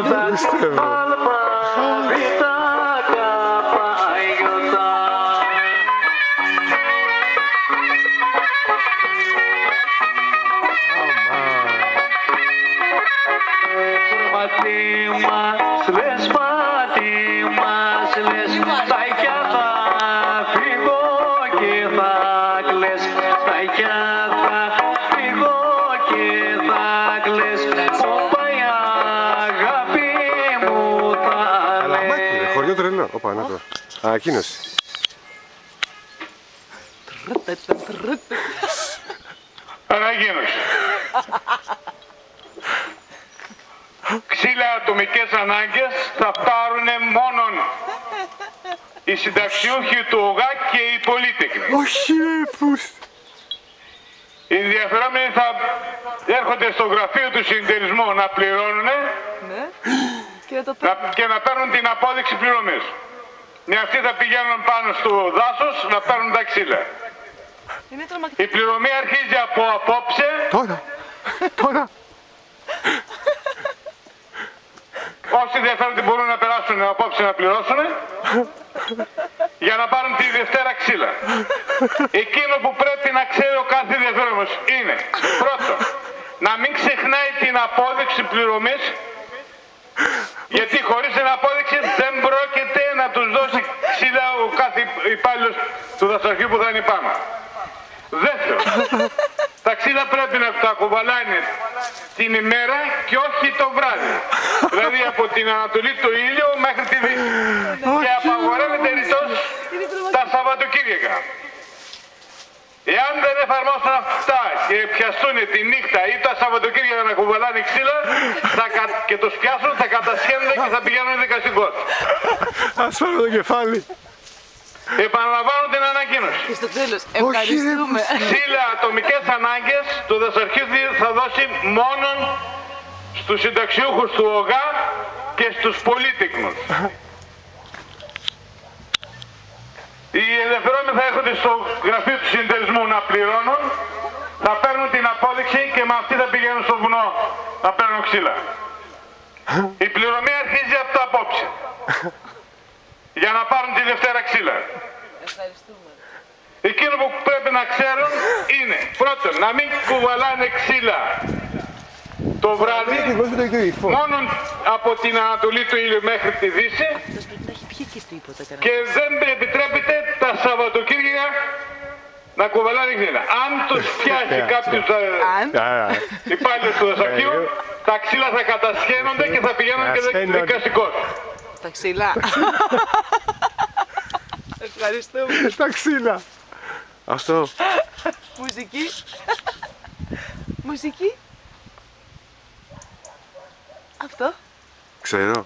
Δεν πιστεύω. Χωριό τρελό. Όπα, να το. Α, εκείνος. Αναγίνος. Ξύλα ατομικές ανάγκες θα πάρουν μόνον οι συνταξιούχοι του ΟΓΑ και οι πολίτεκνοι. Όχι ρε πούς. Οι ενδιαφερόμενοι θα έρχονται στο γραφείο του συνεταιρισμού να πληρώνουν και να παίρνουν την απόδειξη πληρωμής. Με αυτοί θα πηγαίνουν πάνω στο δάσος να παίρνουν τα ξύλα. Η πληρωμή αρχίζει από απόψε. Τώρα. Όσοι ενδιαφέρονται μπορούν να περάσουν απόψε να πληρώσουν για να πάρουν τη Δευτέρα ξύλα. Εκείνο που πρέπει να ξέρει ο κάθε ενδιαφέρομος είναι πρώτον να μην ξεχνάει την απόδειξη πληρωμής, γιατί χωρίς την απόδειξη δεν πρόκειται να τους δώσει ξύλα ο κάθε υπάλληλος του δασαρχείου που θα είναι πάνω. Δεύτερον, τα ξύλα πρέπει να τα κουβαλάνε την ημέρα και όχι το βράδυ. Δηλαδή από την Ανατολή του ήλιο μέχρι τη Δύση. Και απαγορεύεται ρητός τα Σαββατοκύριακα. Εάν δεν εφαρμόσουν αυτά και πιαστούν τη νύχτα ή τα Σαββατοκύριακα να κουβαλάνε ξύλα και τους πιάσουν, θα κατασχένονται και θα πηγαίνουν δικαστικό. Ας φάρω το κεφάλι. Επαναλαμβάνω την ανακοίνωση. Και στο τέλος, ευχαριστούμε. Ξύλα ατομικές ανάγκες το δασαρχείο θα δώσει μόνον στους συνταξιούχους του ΟΓΑ και στους πολίτεκνους. Οι ενδιαφερόμενοι θα έρχονται στο γραφείο του συνεταιρισμού να πληρώνουν, θα παίρνουν την απόδειξη και με αυτή θα πηγαίνουν στο βουνό να παίρνουν ξύλα. Η πληρωμή αρχίζει από το απόψε. Για να πάρουν τη Δευτέρα ξύλα. Ευχαριστούμε. Εκείνο που πρέπει να ξέρουν είναι πρώτον να μην κουβαλάνε ξύλα το βράδυ μόνο από την Ανατολή του ήλιου μέχρι τη Δύση και δεν επιτρέπεται τα Σαββατοκύριακα να κουβαλάνε ξύλα. Αν τους πιάσει κάποιος υπάλληλος του δασαρχείου, τα ξύλα θα κατασχένονται και θα πηγαίνουν και δικαστικός. Τα ξύλα. Ευχαριστούμε. Τα ξύλα. Αυτό. Μουσική. Μουσική. Αυτό. Ξέρω.